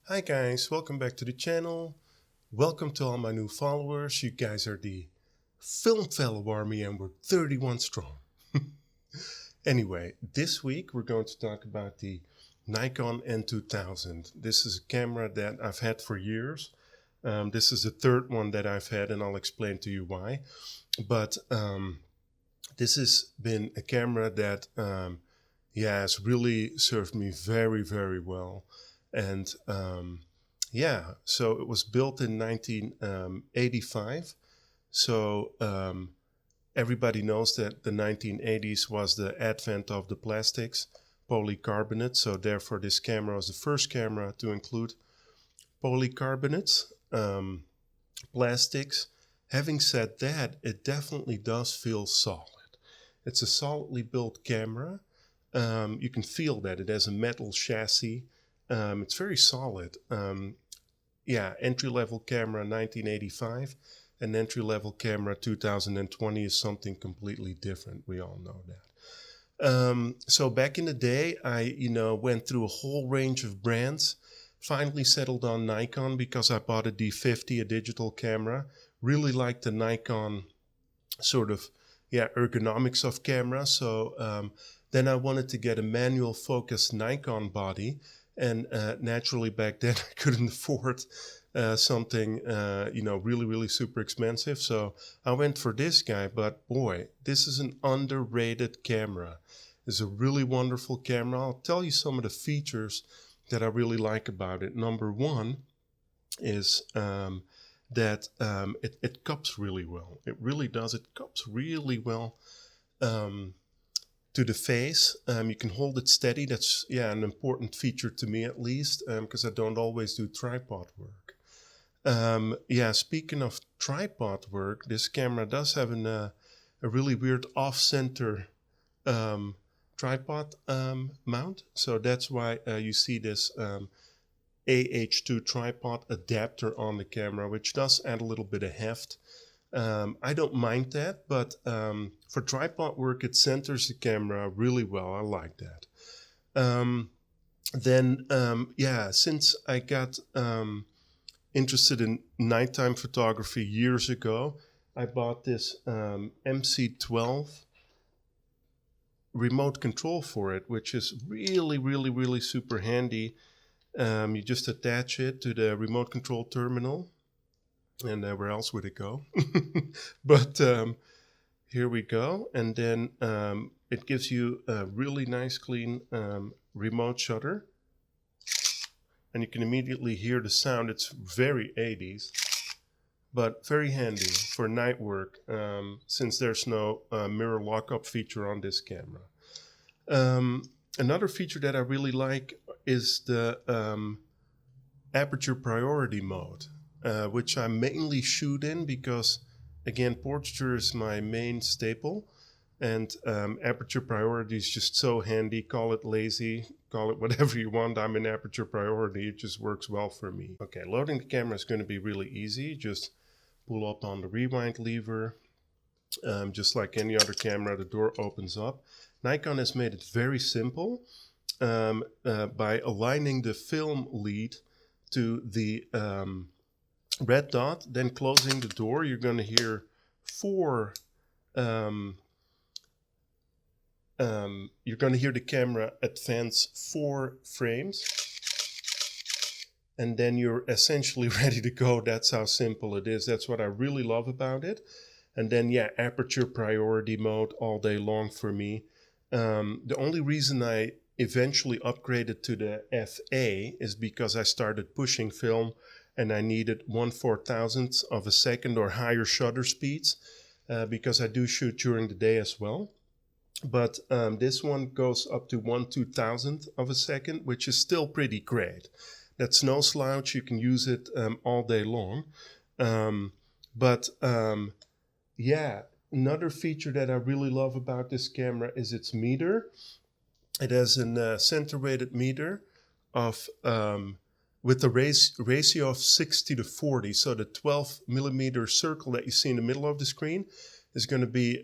Hi guys, welcome back to the channel. Welcome to all my new followers. You guys are the film fellow army and we're 31 strong. Anyway, this week we're going to talk about the Nikon N2000. This is a camera that I've had for years. This is the third one that I've had and I'll explain to you why. But this has been a camera that has really served me very, very well. And so it was built in 1985. So everybody knows that the 1980s was the advent of the plastics, polycarbonate. So therefore this camera was the first camera to include polycarbonates, plastics. Having said that, it definitely does feel solid. It's a solidly built camera. You can feel that it has a metal chassis. It's very solid. Entry-level camera 1985 and entry-level camera 2020 is something completely different. We all know that. So back in the day, I went through a whole range of brands. Finally settled on Nikon because I bought a D50, a digital camera. Really liked the Nikon sort of ergonomics of camera. So then I wanted to get a manual focus Nikon body. And naturally back then I couldn't afford something, really, really super expensive. So I went for this guy, but boy, this is an underrated camera. It's a really wonderful camera. I'll tell you some of the features that I really like about it. Number one is that it cups really well. It really does. It cups really well. To the face. You can hold it steady. That's an important feature to me at least, because I don't always do tripod work. Speaking of tripod work, this camera does have a really weird off-center tripod mount. So that's why you see this AH2 tripod adapter on the camera, which does add a little bit of heft. I don't mind that, but for tripod work, it centers the camera really well. I like that. Since I got interested in nighttime photography years ago, I bought this MC12 remote control for it, which is really, really, really super handy. You just attach it to the remote control terminal. And where else would it go? But here we go. And then it gives you a really nice, clean remote shutter. And you can immediately hear the sound. It's very 80s, but very handy for night work since there's no mirror lockup feature on this camera. Another feature that I really like is the aperture priority mode. Which I mainly shoot in because, again, portraiture is my main staple. And aperture priority is just so handy. Call it lazy, call it whatever you want. I'm in aperture priority. It just works well for me. Okay, loading the camera is going to be really easy. Just pull up on the rewind lever. Just like any other camera, the door opens up. Nikon has made it very simple by aligning the film lead to the red dot, then closing the door. You're going to hear you're going to hear the camera advance 4 frames, and then you're essentially ready to go. That's how simple it is. That's what I really love about it. And then aperture priority mode all day long for me. The only reason I eventually upgraded to the FA is because I started pushing film and I needed 1/4000th of a second or higher shutter speeds because I do shoot during the day as well. But this one goes up to 1/2000th of a second, which is still pretty great. That's no slouch. You can use it all day long. Another feature that I really love about this camera is its meter. It has a center-weighted meter of with the ratio of 60:40. So the 12 millimeter circle that you see in the middle of the screen is going to be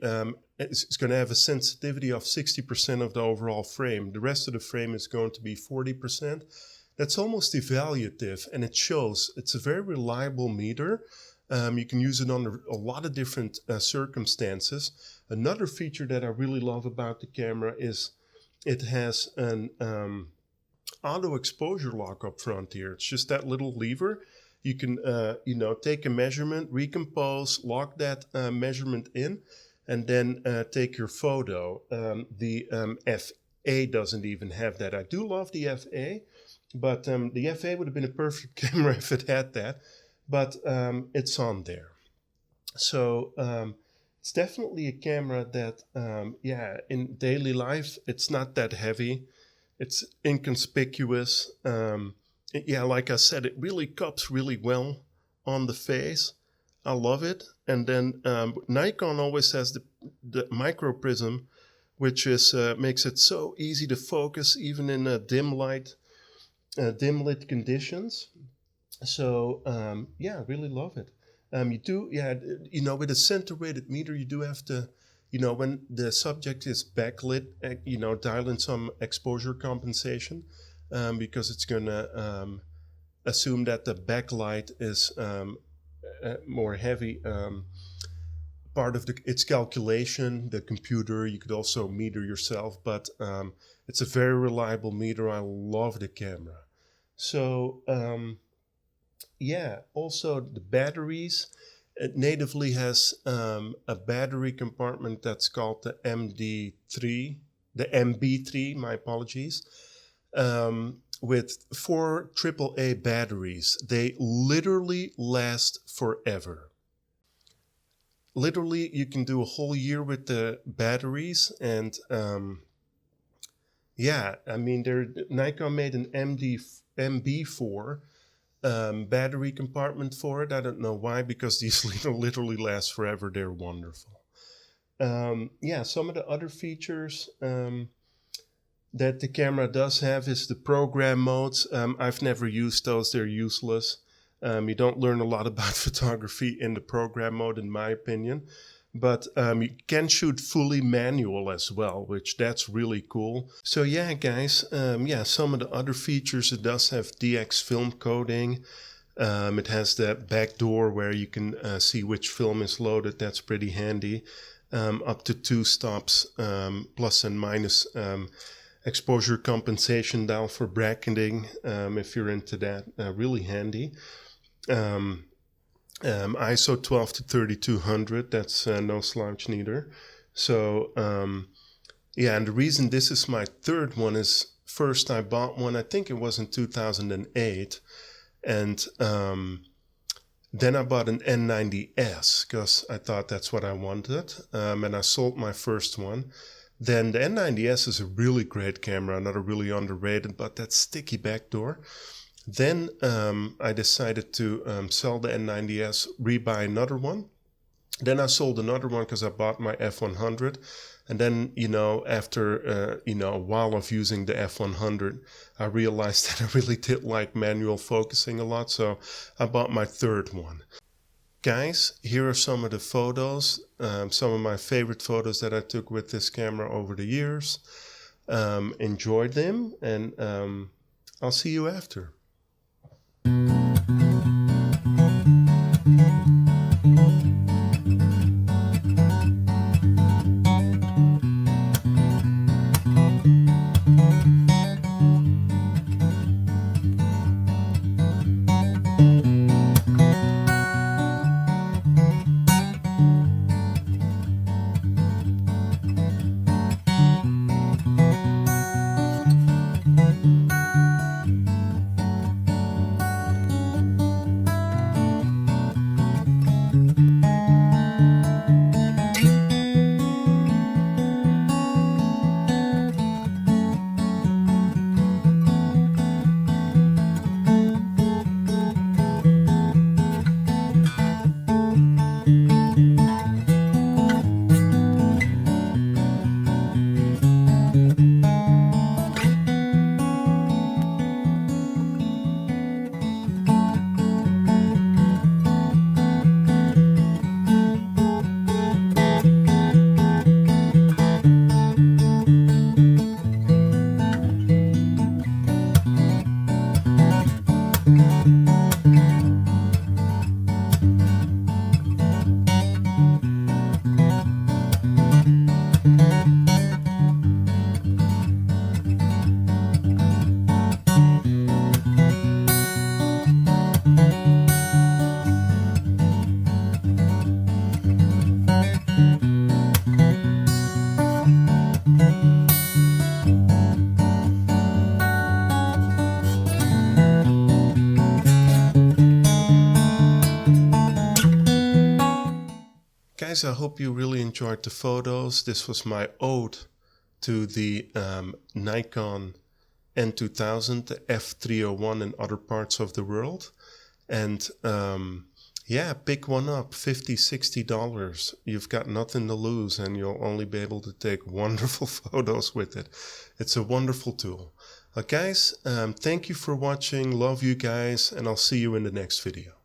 it's going to have a sensitivity of 60% of the overall frame. The rest of the frame is going to be 40%. that's almost evaluative, and it shows. It's a very reliable meter. You can use it under a lot of different circumstances. Another feature that I really love about the camera is it has an auto exposure lock up front here. It's just that little lever. You can, take a measurement, recompose, lock that measurement in, and then take your photo. The FA doesn't even have that. I do love the FA, but the FA would have been a perfect camera if it had that. But it's on there. So it's definitely a camera that, in daily life, it's not that heavy. It's inconspicuous. Like I said, it really cups really well on the face. I love it. And then Nikon always has the micro prism, which is makes it so easy to focus even in dim lit conditions. So really love it. With a center weighted meter, you do have to, when the subject is backlit, dial in some exposure compensation, because it's going to assume that the backlight is more heavy part of its calculation. The computer, you could also meter yourself, but it's a very reliable meter. I love the camera. So also the batteries. It natively has a battery compartment that's called the MB3, my apologies, with 4 AAA batteries. They literally last forever. Literally, you can do a whole year with the batteries, and Nikon made an MB4 battery compartment for it. I don't know why, because these literally last forever. They're wonderful. Some of the other features that the camera does have is the program modes. I've never used those. They're useless. You don't learn a lot about photography in the program mode, in my opinion. But you can shoot fully manual as well, which that's really cool. So guys, some of the other features, it does have DX film coding. It has that back door where you can see which film is loaded. That's pretty handy. Up to 2 stops, plus and minus exposure compensation dial for bracketing, if you're into that. Really handy. ISO 12 to 3200, that's no slouch neither. So and the reason this is my third one is, first I bought one, I think it was in 2008, and then I bought an N90S because I thought that's what I wanted, and I sold my first one. Then the N90S is a really great camera, not a really underrated, but that sticky backdoor. Then I decided to sell the N90S, rebuy another one. Then I sold another one because I bought my F100. And then, after, a while of using the F100, I realized that I really did like manual focusing a lot. So I bought my third one. Guys, here are some of the photos, some of my favorite photos that I took with this camera over the years. Enjoyed them, and I'll see you after. Guys, I hope you really enjoyed the photos. This was my ode to the Nikon N2000, the F301 in other parts of the world. And yeah, pick one up, $50, $60. You've got nothing to lose and you'll only be able to take wonderful photos with it. It's a wonderful tool. Guys, thank you for watching. Love you guys, and I'll see you in the next video.